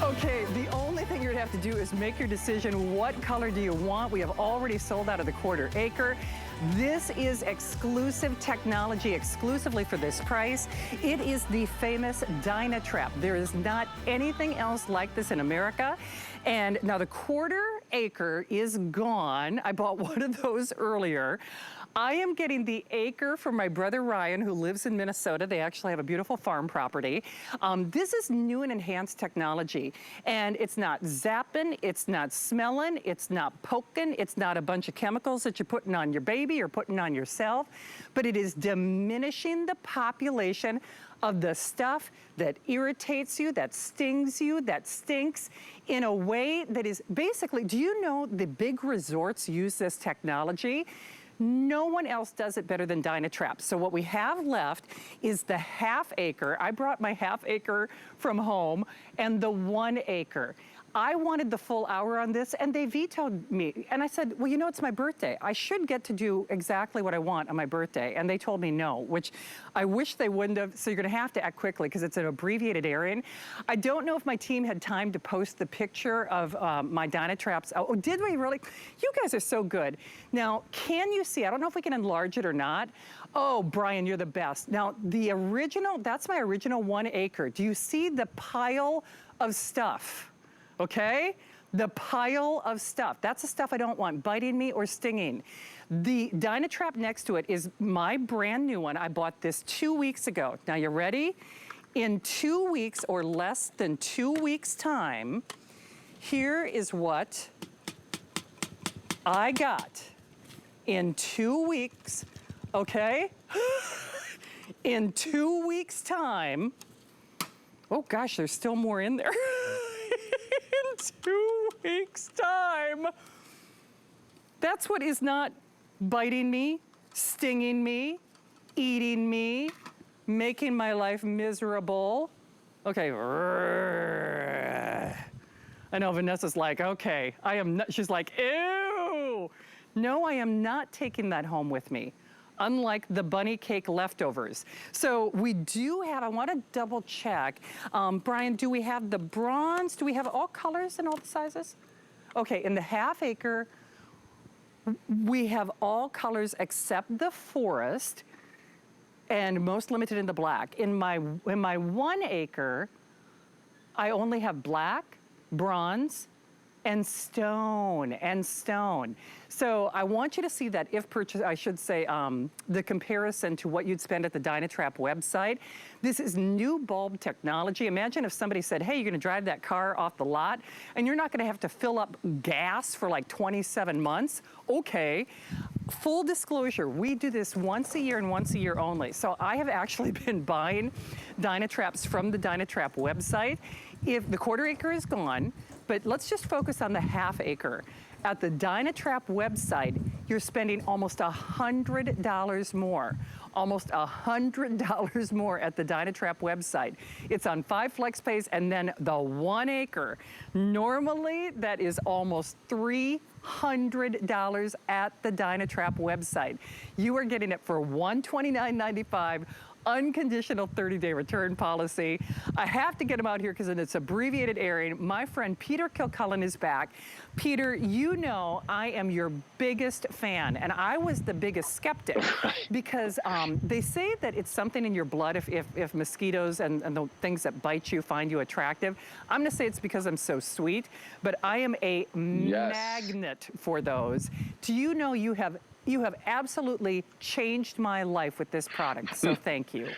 Okay, the only thing you're gonna have to do is make your decision. What color do you want? We have already sold out of the 1/4 acre. This is exclusive technology, exclusively for this price. It is the famous DynaTrap. There is not anything else like this in America. And now the 1/4 acre is gone. I bought one of those earlier. I am getting the acre from my brother Ryan, who lives in Minnesota. They actually have a beautiful farm property. This is new and enhanced technology. And it's not zapping, it's not smelling, it's not poking, it's not a bunch of chemicals that you're putting on your baby or putting on yourself, but it is diminishing the population of the stuff that irritates you, that stings you, that stinks, in a way that is basically, do you know the big resorts use this technology? No one else does it better than DynaTrap. So what we have left is the 1/2 acre. I brought my 1/2 acre from home and the 1 acre. I wanted the full hour on this and they vetoed me. And I said, well, you know, it's my birthday. I should get to do exactly what I want on my birthday. And they told me no, which I wish they wouldn't have. So you're gonna have to act quickly because it's an abbreviated airing. I don't know if my team had time to post the picture of my DynaTraps. Oh, did we really? You guys are so good. Now, can you see? I don't know if we can enlarge it or not. Oh, Brian, you're the best. Now, the original, that's my original 1 acre. Do you see the pile of stuff? Okay? The pile of stuff. That's the stuff I don't want biting me or stinging. The DynaTrap next to it is my brand new one. I bought this 2 weeks ago. Now you ready? In 2 weeks or less than 2 weeks time, here is what I got in 2 weeks, okay? In 2 weeks time, oh gosh, there's still more in there. 2 weeks time. That's what is not biting me, stinging me, eating me, making my life miserable. Okay. I know Vanessa's like, okay, I am not, she's like, ew. No, I am not taking that home with me, unlike the bunny cake leftovers. So we do have, I wanna double check. Brian, do we have the bronze? Do we have all colors and all the sizes? Okay, in the 1/2 acre, we have all colors except the forest and most limited in the black. In my 1 acre, I only have black, bronze, and stone. So I want you to see that if purchase, I should say, the comparison to what you'd spend at the DynaTrap website. This is new bulb technology. Imagine if somebody said, hey, you're gonna drive that car off the lot and you're not gonna have to fill up gas for like 27 months. Okay, full disclosure, we do this once a year and once a year only. So I have actually been buying DynaTraps from the DynaTrap website. If the 1/4 acre is gone, but let's just focus on the 1/2 acre. At the DynaTrap website, you're spending almost $100 more. Almost $100 more at the DynaTrap website. It's on 5 flex pays and then the 1 acre. Normally, that is almost $300 at the DynaTrap website. You are getting it for $129.95. Unconditional 30-day return policy. I have to get him out here because it's abbreviated airing. My friend Peter Kilcullen is back. Peter, you know I am your biggest fan, and I was the biggest skeptic because they say that it's something in your blood if mosquitoes and the things that bite you find you attractive. I'm gonna say it's because I'm so sweet, but I am a magnet for those. Do you know you have absolutely changed my life with this product, so thank you.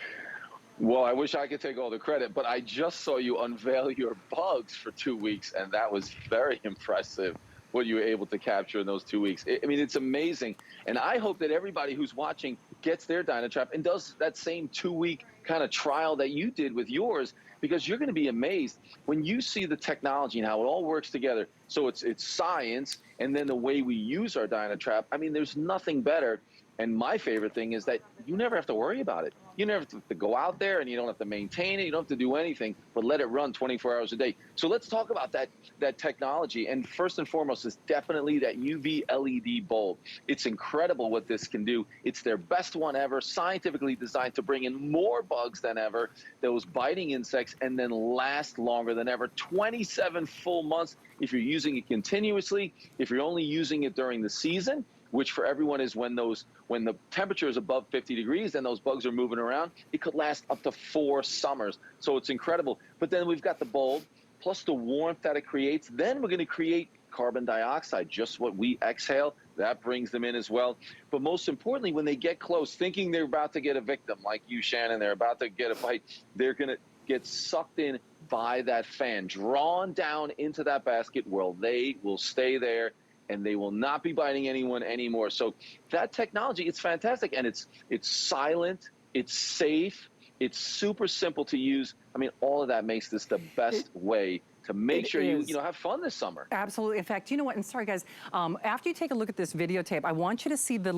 Well, I wish I could take all the credit, but I just saw you unveil your bugs for 2 weeks, and that was very impressive, what you were able to capture in those 2 weeks. I mean, it's amazing, and I hope that everybody who's watching gets their DynaTrap and does that same 2-week kind of trial that you did with yours, because you're going to be amazed when you see the technology and how it all works together. So it's science, and then the way we use our DynaTrap. I mean, there's nothing better. And my favorite thing is that you never have to worry about it. You never have to go out there, and you don't have to maintain it. You don't have to do anything, but let it run 24 hours a day. So let's talk about that technology. And first and foremost is definitely that UV LED bulb. It's incredible what this can do. It's their best one ever, scientifically designed to bring in more bugs than ever, those biting insects, and then last longer than ever. 27 full months if you're using it continuously. If you're only using it during the season, which for everyone is when the temperature is above 50 degrees and those bugs are moving around, it could last up to 4 summers. So it's incredible. But then we've got the bulb, plus the warmth that it creates. Then we're going to create carbon dioxide, just what we exhale. That brings them in as well. But most importantly, when they get close, thinking they're about to get a victim, like you, Shannon, they're about to get a bite, they're going to get sucked in by that fan, drawn down into that basket where they will stay there, and they will not be biting anyone anymore. So that technology, it's fantastic, and it's silent, it's safe, it's super simple to use. I mean, all of that makes this the best way to make sure you have fun this summer. Absolutely. In fact, you know what? And sorry, guys. After you take a look at this videotape, I want you to see the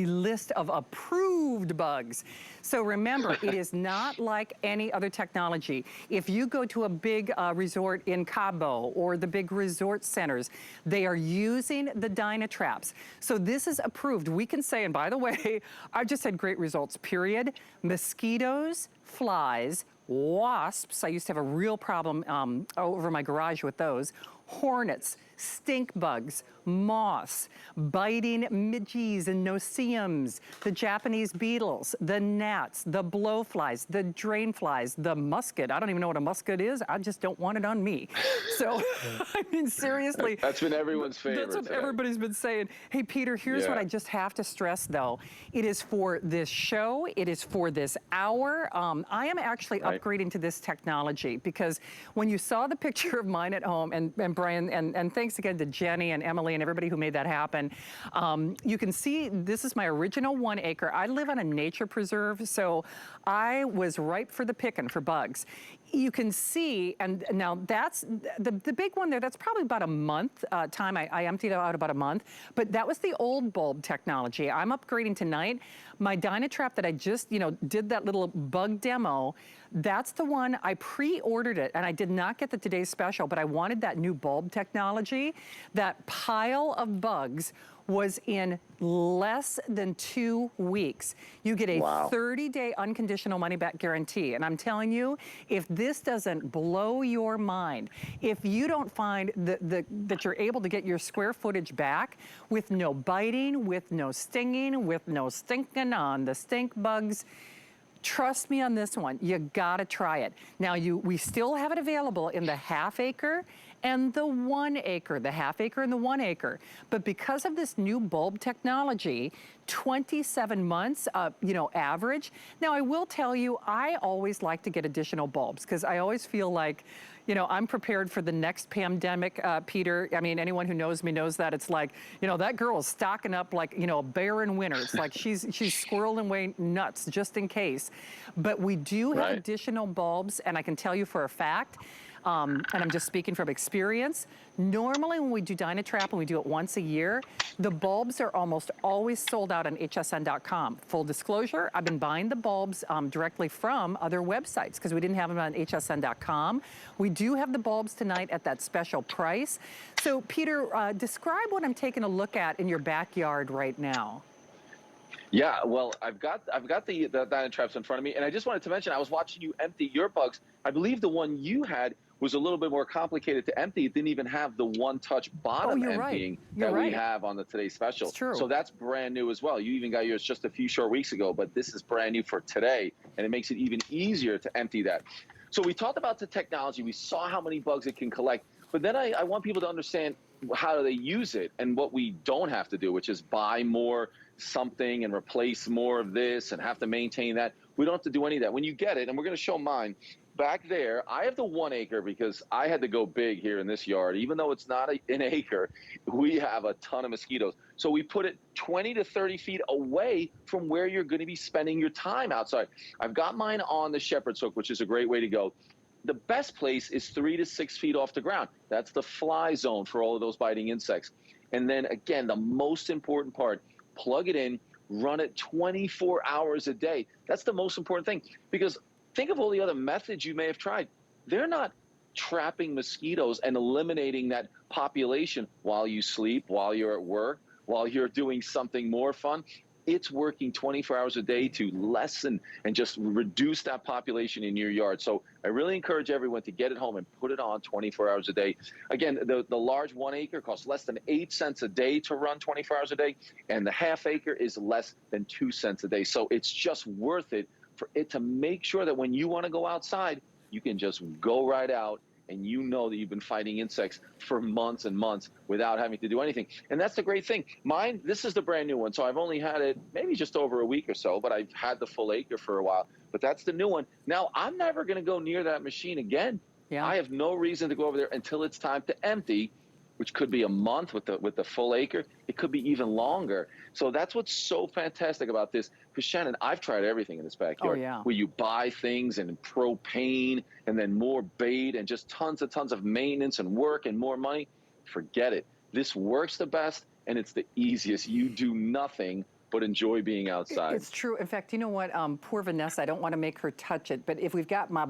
list of approved bugs. So remember, it is not like any other technology. If you go to a big resort in Cabo or the big resort centers, they are using the DynaTraps. So this is approved. We can say, and by the way, I just had great results, period. Mosquitoes, flies, wasps, I used to have a real problem over my garage with those, hornets, stink bugs, moths, biting midges and no-see-ums, the Japanese beetles, the gnats, the blowflies, the drain flies, the musket. I don't even know what a musket is. I just don't want it on me. So, I mean, seriously. That's been everyone's favorite. That's what everybody's been saying. Hey, Peter, here's what I just have to stress, though. It is for this show. It is for this hour. I am actually upgrading to this technology because when you saw the picture of mine at home, and Brian, and thanks again to Jenny and Emily and everybody who made that happen. You can see this is my original 1 acre. I live on a nature preserve, so I was ripe for the picking for bugs. You can see, and now that's the big one there, that's probably about a month time. I emptied out about a month, but that was the old bulb technology. I'm upgrading tonight. My DynaTrap that I just, did that little bug demo, that's the one, I pre-ordered it, and I did not get the today's special, but I wanted that new bulb technology. That pile of bugs was in less than 2 weeks. You get a 30-day unconditional money-back guarantee. And I'm telling you, if this doesn't blow your mind, if you don't find that you're able to get your square footage back with no biting, with no stinging, with no stinking on the stink bugs, trust me on this one, you gotta try it. Now we still have it available in the ½ acre and the 1 acre, the ½ acre and the 1 acre. But because of this new bulb technology, 27 months, average. Now I will tell you, I always like to get additional bulbs because I always feel like, I'm prepared for the next pandemic, Peter. I mean, anyone who knows me knows that it's like, that girl is stocking up like, a bear in winter. It's like she's squirreling away nuts just in case. But we do have additional bulbs, and I can tell you for a fact, and I'm just speaking from experience, normally when we do DynaTrap and we do it once a year, the bulbs are almost always sold out on hsn.com. Full disclosure, I've been buying the bulbs directly from other websites because we didn't have them on hsn.com. We do have the bulbs tonight at that special price. So Peter, describe what I'm taking a look at in your backyard right now. Yeah, well, I've got the DynaTraps in front of me, and I just wanted to mention, I was watching you empty your bugs. I believe the one you had was a little bit more complicated to empty. It didn't even have the one-touch bottom emptying that we have on the Today's Special. It's true. So that's brand new as well. You even got yours just a few short weeks ago, but this is brand new for today, and it makes it even easier to empty that. So we talked about the technology. We saw how many bugs it can collect, but then I want people to understand how do they use it and what we don't have to do, which is buy more something and replace more of this and have to maintain that. We don't have to do any of that. When you get it, and we're going to show mine, back there, I have the 1 acre because I had to go big here in this yard. Even though it's not an acre, we have a ton of mosquitoes. So we put it 20 to 30 feet away from where you're going to be spending your time outside. I've got mine on the shepherd's hook, which is a great way to go. The best place is 3 to 6 feet off the ground. That's the fly zone for all of those biting insects. And then again, the most important part, plug it in, run it 24 hours a day. That's the most important thing, because think of all the other methods you may have tried. They're not trapping mosquitoes and eliminating that population while you sleep, while you're at work, while you're doing something more fun. It's working 24 hours a day to lessen and just reduce that population in your yard. So I really encourage everyone to get it home and put it on 24 hours a day. Again, the large 1 acre costs less than 8 cents a day to run 24 hours a day, and the half acre is less than 2 cents a day. So it's just worth it for it to make sure that when you want to go outside, you can just go right out, and you know that you've been fighting insects for months and months without having to do anything. And that's the great thing. Mine, this is the brand new one, so I've only had it maybe just over a week or so, but I've had the full acre for a while. But that's the new one. Now, I'm never going to go near that machine again. Yeah. I have no reason to go over there until it's time to empty, which could be a month with the full acre. It could be even longer. So that's what's so fantastic about this. Because Shannon, I've tried everything in this backyard. Oh, yeah. Where you buy things and propane and then more bait and just tons of maintenance and work and more money. Forget it. This works the best and it's the easiest. You do nothing but enjoy being outside. It's true. In fact, you know what? Poor Vanessa, I don't want to make her touch it, but if we've got my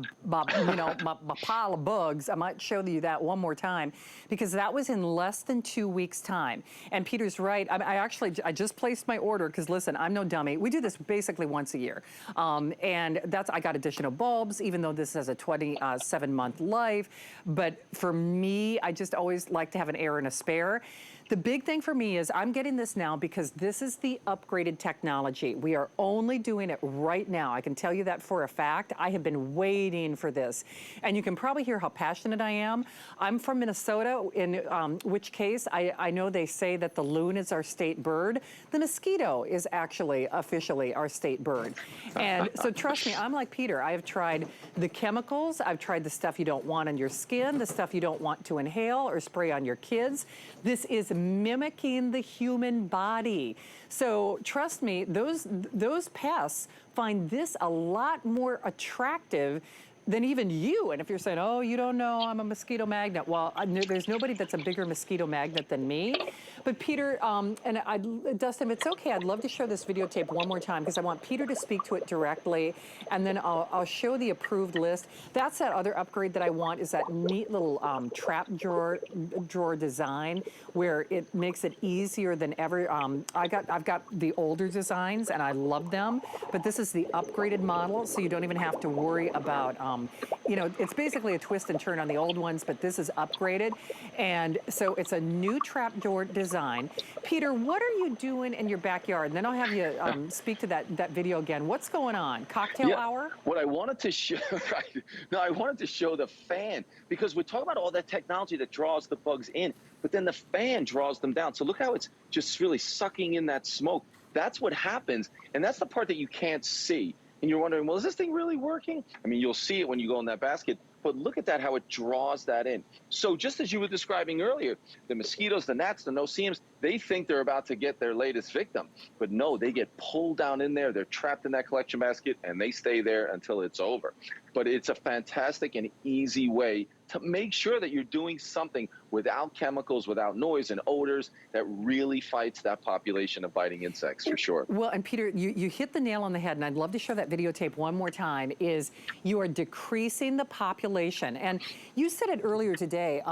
pile of bugs, I might show you that one more time, because that was in less than 2 weeks' time. And Peter's right. I just placed my order because, listen, I'm no dummy. We do this basically once a year. And I got additional bulbs, even though this has a 27-month life. But for me, I just always like to have an heir and a spare. The big thing for me is I'm getting this now because this is the upgraded technology. We are only doing it right now. I can tell you that for a fact. I have been waiting for this. And you can probably hear how passionate I am. I'm from Minnesota, in which case I know they say that the loon is our state bird. The mosquito is actually officially our state bird. And so trust me, I'm like Peter. I have tried the chemicals. I've tried the stuff you don't want on your skin, the stuff you don't want to inhale or spray on your kids. This is mimicking the human body. So trust me, those pests find this a lot more attractive than even you. And if you're saying, oh, you don't know, I'm a mosquito magnet. Well, there's nobody that's a bigger mosquito magnet than me. But Peter, Dustin, if it's okay, I'd love to show this videotape one more time because I want Peter to speak to it directly, and then I'll show the approved list. That's that other upgrade that I want, is that neat little trap drawer design where it makes it easier than ever. I've got the older designs and I love them, but this is the upgraded model, so you don't even have to worry about it's basically a twist and turn on the old ones, but this is upgraded. And so it's a new trap door design. Peter, what are you doing in your backyard? And then I'll have you speak to that video again. What's going on? Cocktail hour? What I wanted to show, right? No, I wanted to show the fan, because we're talking about all that technology that draws the bugs in, but then the fan draws them down. So look how it's just really sucking in that smoke. That's what happens. And that's the part that you can't see. And you're wondering, well, is this thing really working? I mean, you'll see it when you go in that basket, but look at that, how it draws that in. So just as you were describing earlier, the mosquitoes, the gnats, the no-see-ums, they think they're about to get their latest victim. But no, they get pulled down in there, they're trapped in that collection basket, and they stay there until it's over. But it's a fantastic and easy way to make sure that you're doing something without chemicals, without noise and odors, that really fights that population of biting insects, for sure. Well, and Peter, you hit the nail on the head, and I'd love to show that videotape one more time, is you are decreasing the population. And you said it earlier today,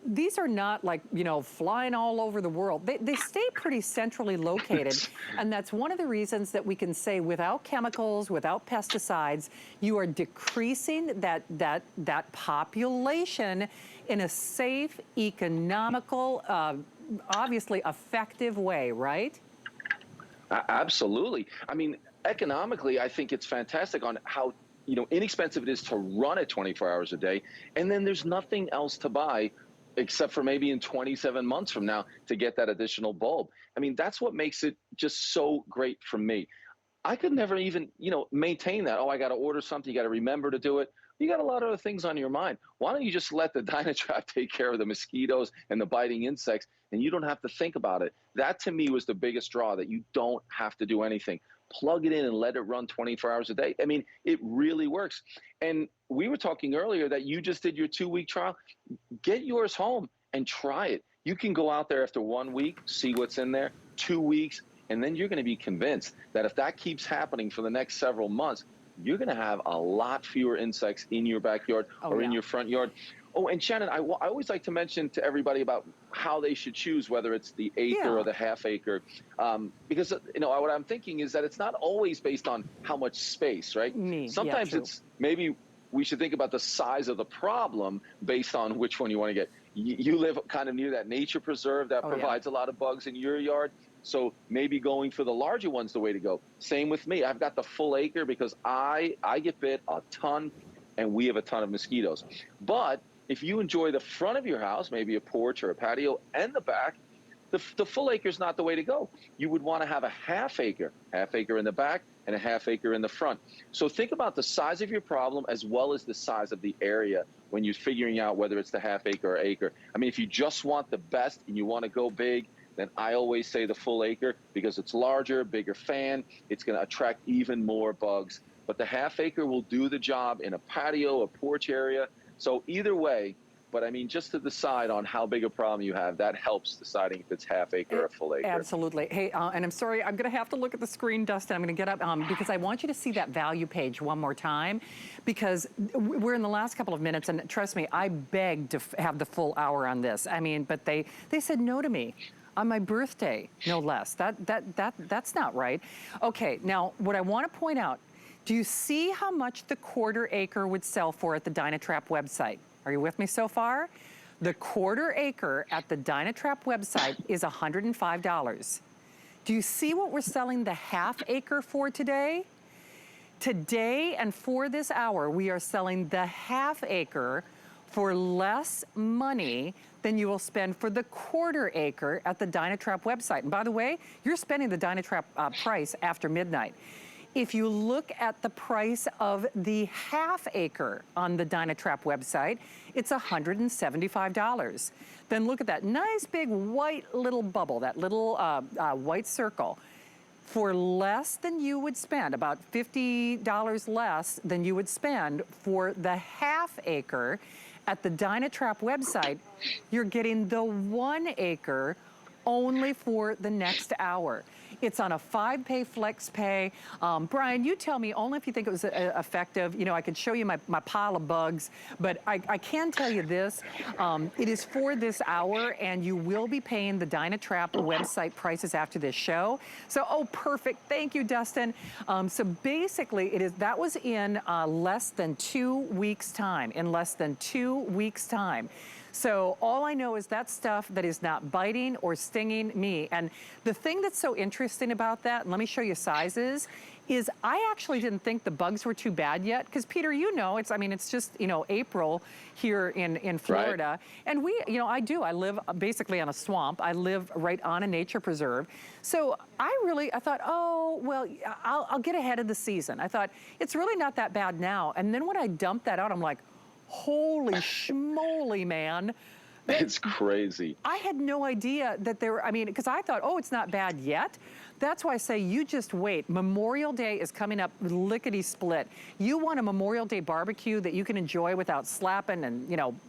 these are not like, flying all over the world. They stay pretty centrally located. And that's one of the reasons that we can say without chemicals, without pesticides, you are decreasing that population in a safe, economical, obviously effective way, right? Absolutely. I mean, economically, I think it's fantastic on how inexpensive it is to run it 24 hours a day, and then there's nothing else to buy except for maybe in 27 months from now to get that additional bulb. I mean, that's what makes it just so great for me. I could never even, maintain that. Oh, I got to order something. You got to remember to do it. You got a lot of other things on your mind. Why don't you just let the DynaTrap take care of the mosquitoes and the biting insects, and you don't have to think about it? That, to me, was the biggest draw, that you don't have to do anything. Plug it in and let it run 24 hours a day. I mean, it really works. And we were talking earlier that you just did your 2-week trial. Get yours home and try it. You can go out there after 1 week, see what's in there, 2 weeks, And then you're going to be convinced that if that keeps happening for the next several months, you're going to have a lot fewer insects in your backyard or in your front yard. Oh, and Shannon, I always like to mention to everybody about how they should choose, whether it's the acre or the half acre, because what I'm thinking is that it's not always based on how much space, right? Sometimes it's maybe we should think about the size of the problem based on which one you want to get. You live kind of near that nature preserve that provides a lot of bugs in your yard. So maybe going for the larger one's the way to go. Same with me. I've got the full acre because I get bit a ton, and we have a ton of mosquitoes. But if you enjoy the front of your house, maybe a porch or a patio, and the back, the full acre is not the way to go. You would want to have a half acre in the back and a half acre in the front. So think about the size of your problem as well as the size of the area when you're figuring out whether it's the half acre or acre. I mean, if you just want the best and you want to go big, then I always say the full acre because it's larger, bigger fan. It's going to attract even more bugs. But the half acre will do the job in a patio, a porch area. So either way, but I mean, just to decide on how big a problem you have, that helps deciding if it's half acre or full acre. Absolutely. Hey, and I'm sorry, I'm going to have to look at the screen, Dustin. I'm going to get up because I want you to see that value page one more time, because we're in the last couple of minutes, and trust me, I begged to have the full hour on this. I mean, but they said no to me. On my birthday, no less. That's not right. Okay, now what I want to point out, do you see how much the quarter acre would sell for at the DynaTrap website? Are you with me so far? The quarter acre at the DynaTrap website is $105. Do you see what we're selling the half acre for today? Today and for this hour, we are selling the half acre for less money than you will spend for the quarter acre at the DynaTrap website. And by the way, you're spending the DynaTrap price after midnight. If you look at the price of the half acre on the DynaTrap website, it's $175. Then look at that nice big white little bubble, that little white circle. For less than you would spend, about $50 less than you would spend for the half acre at the DynaTrap website, you're getting the 1 acre only for the next hour. It's on a 5-pay flex pay. Brian, you tell me only if you think it was effective. You know, I could show you my pile of bugs, but I can tell you this. It is for this hour, and you will be paying the DynaTrap website prices after this show. So, oh, perfect. Thank you, Dustin. So basically, that was in less than 2 weeks' time, in less than 2 weeks' time. So all I know is that stuff that is not biting or stinging me. And the thing that's so interesting about that, and let me show you sizes, is I actually didn't think the bugs were too bad yet. Because Peter, you know, it's just, April here in Florida. Right. And I live basically on a swamp. I live right on a nature preserve. So I thought, oh, well, I'll get ahead of the season. I thought, it's really not that bad now. And then when I dumped that out, I'm like, holy schmoly, man. It's crazy. I had no idea that because I thought, oh, it's not bad yet. That's why I say you just wait. Memorial Day is coming up lickety split. You want a Memorial Day barbecue that you can enjoy without slapping and,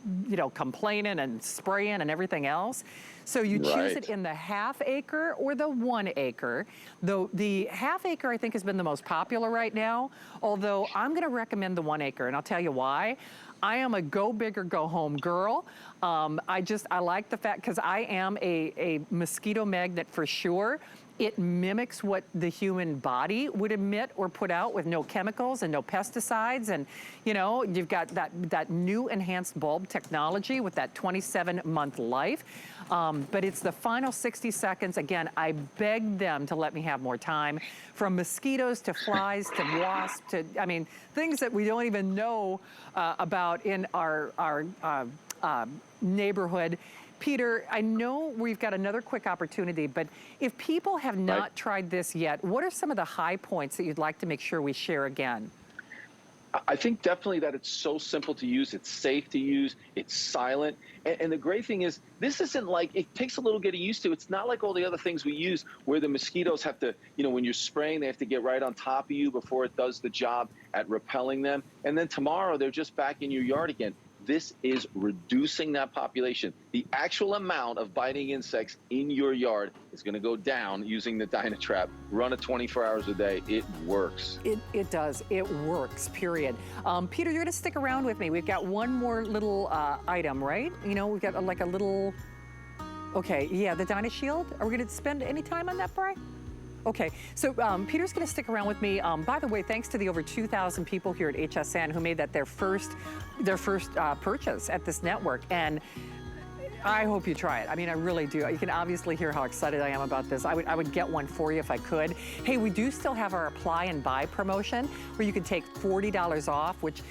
complaining and spraying and everything else. So you choose it in the half acre or the 1 acre. The half acre, I think, has been the most popular right now, although I'm going to recommend the 1 acre, and I'll tell you why. I am a go big or go home girl. I like the fact, because I am a mosquito magnet for sure. It mimics what the human body would emit or put out with no chemicals and no pesticides. And, you've got that new enhanced bulb technology with that 27-month life. But it's the final 60 seconds. Again, I beg them to let me have more time. From mosquitoes to flies to wasps to, things that we don't even know about in our neighborhood. Peter, I know we've got another quick opportunity, but if people have not tried this yet, what are some of the high points that you'd like to make sure we share again? I think definitely that it's so simple to use, it's safe to use, it's silent. And the great thing is, this isn't like, it takes a little getting used to. It's not like all the other things we use where the mosquitoes have to, when you're spraying, they have to get right on top of you before it does the job at repelling them. And then tomorrow they're just back in your yard again. this is reducing that population. The actual amount of biting insects in your yard is going to go down using the DynaTrap. Run it 24 hours a day. It works. It does. It works, period. Peter, you're going to stick around with me. We've got one more little item, right? You know, we've got like a little... Okay, yeah, the DynaShield. Are we going to spend any time on that, Bri? Okay, so Peter's going to stick around with me. By the way, thanks to the over 2,000 people here at HSN who made that their first purchase at this network, and I hope you try it. I mean, I really do. You can obviously hear how excited I am about this. I would get one for you if I could. Hey, we do still have our apply and buy promotion where you can take $40 off, which